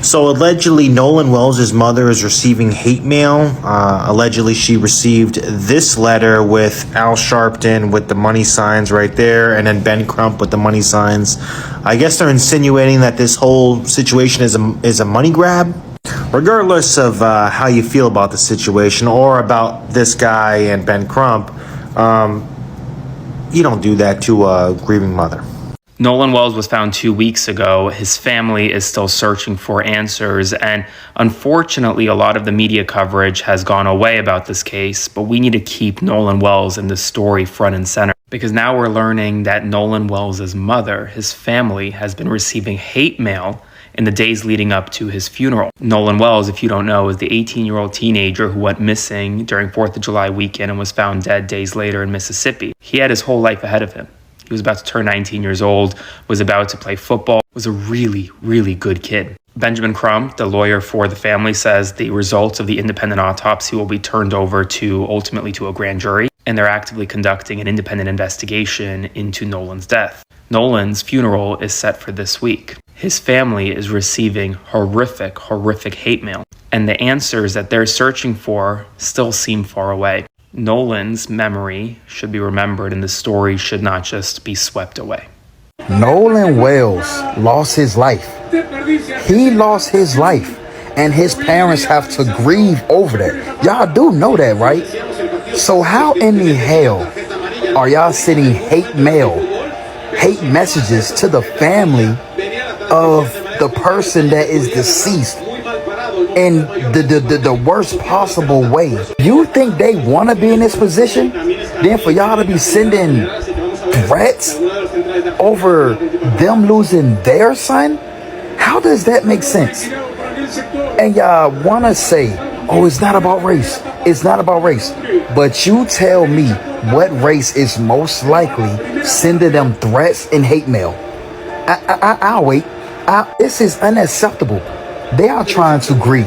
So allegedly, Nolan Wells' mother is receiving hate mail. Allegedly, she received this letter with Al Sharpton with the money signs right there, and then Ben Crump with the money signs. I guess they're insinuating that this whole situation is a money grab. Regardless of how you feel about the situation or about this guy and Ben Crump, you don't do that to a grieving mother. Nolan Wells was found 2 weeks ago. His family is still searching for answers, and unfortunately, a lot of the media coverage has gone away about this case, but we need to keep Nolan Wells in the story front and center, because now we're learning that Nolan Wells' mother, his family, has been receiving hate mail in the days leading up to his funeral. Nolan Wells, if you don't know, is the 18-year-old teenager who went missing during 4th of July weekend and was found dead days later in Mississippi. He had his whole life ahead of him. He was about to turn 19 years old, was about to play football, was a really, really good kid. Benjamin Crump, the lawyer for the family, says the results of the independent autopsy will be turned over ultimately to a grand jury, and they're actively conducting an independent investigation into Nolan's death. Nolan's funeral is set for this week. His family is receiving horrific hate mail, and the answers that they're searching for still seem far away. Nolan's memory should be remembered, and the story should not just be swept away. Nolan Wells lost his life. He lost his life, and his parents have to grieve over that. Y'all do know that, right? So how in the hell are y'all sending hate mail, hate messages to the family of the person that is deceased in the worst possible way? You think they want to be in this position? Then for y'all to be sending threats over them losing their son? How does that make sense? And y'all want to say, oh, it's not about race. It's not about race. But you tell me what race is most likely sending them threats and hate mail. I'll wait. This is unacceptable. They are trying to grieve.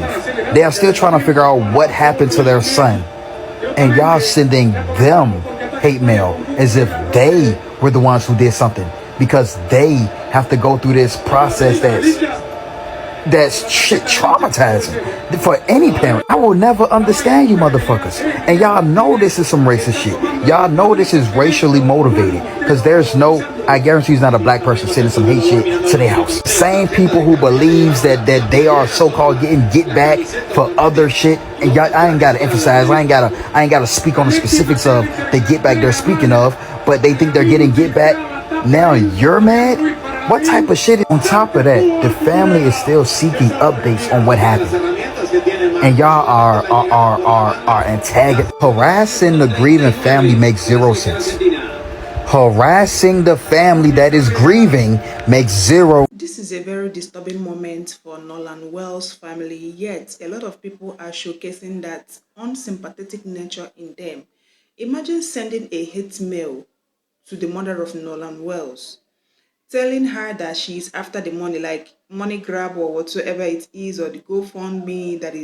They are still trying to figure out what happened to their son. And y'all sending them hate mail as if they were the ones who did something, because they have to go through this process that's shit traumatizing for any parent. I will never understand you motherfuckers. And y'all know this is some racist shit. Y'all know this is racially motivated, because there's no, I guarantee there's not a black person sending some hate shit to their house. Same people who believes that they are so-called getting get back for other shit. And y'all, I ain't gotta emphasize, I ain't gotta speak on the specifics of the get back they're speaking of, but they think they're getting get back. Now you're mad? What type of shit? On top of that, the family is still seeking updates on what happened. And y'all are antagonist. Harassing the grieving family makes zero sense. Harassing the family that is grieving makes zero. This is a very disturbing moment for Nolan Wells' family, yet a lot of people are showcasing that unsympathetic nature in them. Imagine sending a hate mail to the mother of Nolan Wells, telling her that she's after the money, like money grab or whatsoever it is, or the GoFundMe that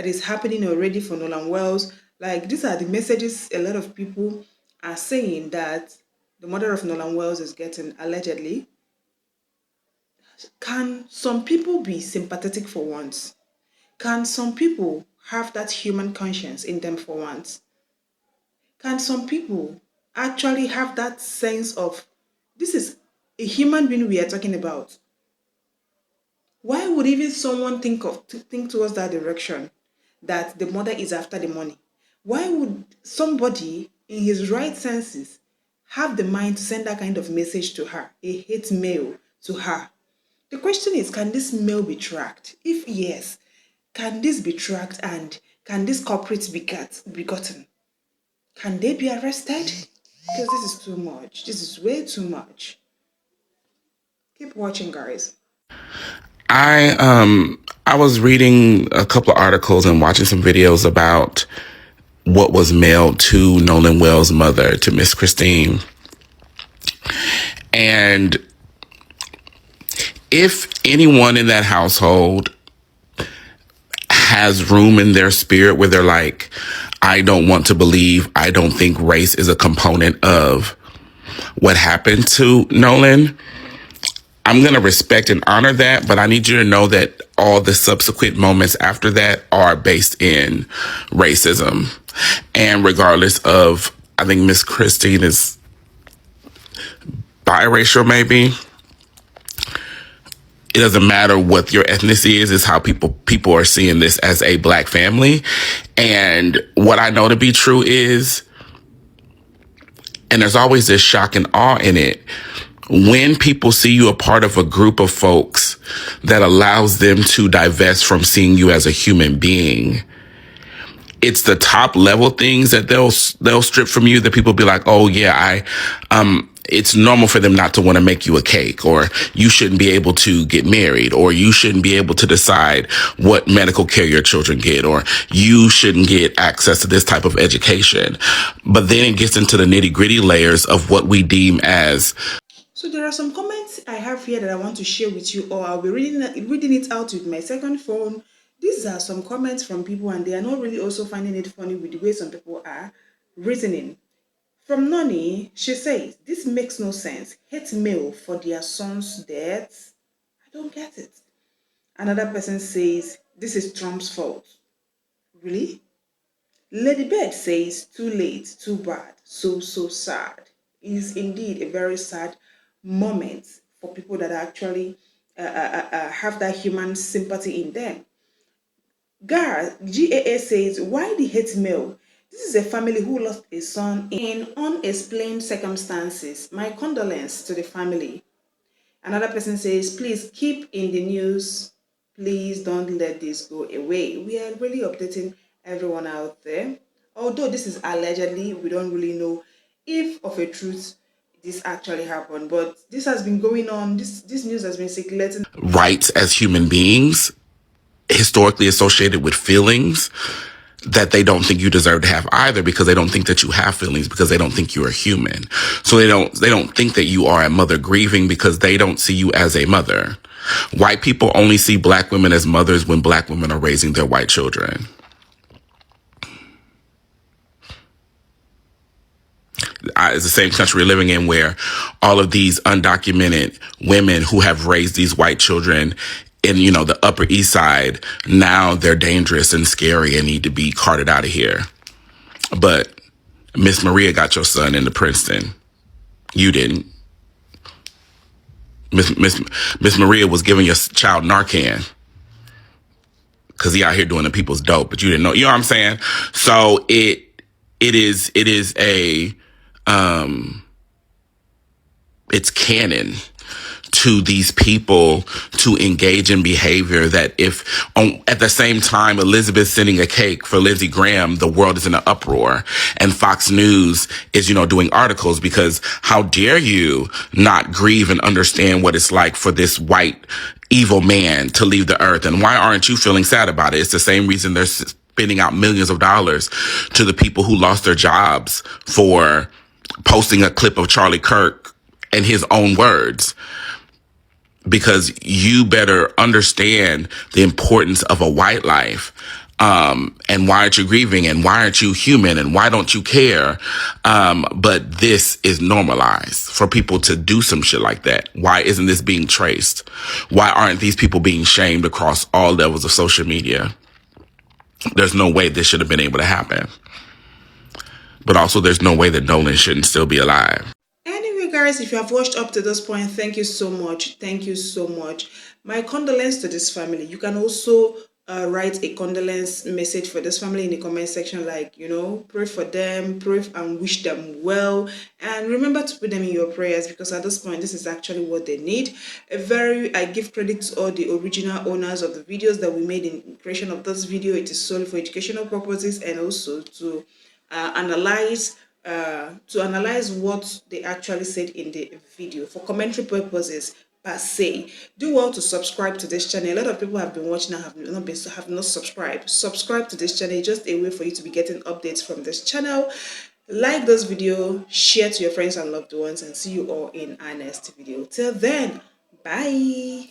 is happening already for Nolan Wells. Like, these are the messages a lot of people are saying that the mother of Nolan Wells is getting, allegedly. Can some people be sympathetic for once? Can some people have that human conscience in them for once? Can some people actually have that sense of, this is a human being we are talking about? Why would even someone think towards that direction, that the mother is after the money? Why would somebody in his right senses have the mind to send that kind of message to her, a hate mail to her? The question is, can this mail be tracked? If yes, can this be tracked, and can these culprits be gotten? Can they be arrested? Because this is too much. This is way too much. Keep watching, guys. I was reading a couple of articles and watching some videos about what was mailed to Nolan Wells' mother, to Miss Christine. And if anyone in that household has room in their spirit where they're like, I don't want to believe, I don't think race is a component of what happened to Nolan, I'm going to respect and honor that, but I need you to know that all the subsequent moments after that are based in racism. And regardless of, I think Miss Christine is biracial, maybe. It doesn't matter what your ethnicity is how people are seeing this as a black family. And what I know to be true is, and there's always this shock and awe in it, when people see you a part of a group of folks that allows them to divest from seeing you as a human being, it's the top level things that they'll strip from you that people be like, oh yeah, it's normal for them not to want to make you a cake, or you shouldn't be able to get married, or you shouldn't be able to decide what medical care your children get, or you shouldn't get access to this type of education. But then it gets into the nitty gritty layers of what we deem as. So there are some comments I have here that I want to share with you, or I'll be reading it out with my second phone. These are some comments from people, and they are not really also finding it funny with the way some people are reasoning. From Noni, she says, this makes no sense. Hate male for their son's deaths. I don't get it. Another person says, this is Trump's fault. Really? Lady Bird says, too late, too bad, so sad. It is indeed a very sad moment for people that actually have that human sympathy in them. GAA says, why the hate mail? This is a family who lost a son in unexplained circumstances. My condolences to the family. Another person says, please keep in the news. Please don't let this go away. We are really updating everyone out there. Although this is allegedly, we don't really know if of a truth this actually happened. But this has been going on. This news has been circulating. Rights as human beings, historically associated with feelings that they don't think you deserve to have either, because they don't think that you have feelings, because they don't think you are human. So they don't think that you are a mother grieving, because they don't see you as a mother. White people only see black women as mothers when black women are raising their white children. It's the same country we're living in, where all of these undocumented women who have raised these white children in, the Upper East Side, now they're dangerous and scary and need to be carted out of here. But Miss Maria got your son into Princeton. You didn't. Miss Maria was giving your child Narcan because he out here doing the people's dope, but you didn't know. You know what I'm saying? So it is a it's canon to these people to engage in behavior that if at the same time Elizabeth sending a cake for Lindsey Graham, the world is in an uproar, and Fox News is, doing articles because how dare you not grieve and understand what it's like for this white evil man to leave the earth, and why aren't you feeling sad about it? It's the same reason they're spending out millions of dollars to the people who lost their jobs for posting a clip of Charlie Kirk and his own words. Because you better understand the importance of a white life. And why aren't you grieving? And why aren't you human? And why don't you care? But this is normalized for people to do some shit like that. Why isn't this being traced? Why aren't these people being shamed across all levels of social media? There's no way this should have been able to happen. But also there's no way that Nolan shouldn't still be alive. Guys, if you have watched up to this point, thank you so much. Thank you so much. My condolences to this family. You can also write a condolence message for this family in the comment section, like, pray for them, pray and wish them well, and remember to put them in your prayers, because at this point this is actually what they need. I give credit to all the original owners of the videos that we made in creation of this video. It is solely for educational purposes and also to analyze what they actually said in the video for commentary purposes per se. Do well to subscribe to this channel. A lot of people have been watching and have not subscribed. Subscribe to this channel. It's just a way for you to be getting updates from this channel. Like this video, share to your friends and loved ones, and see you all in our next video. Till then, bye.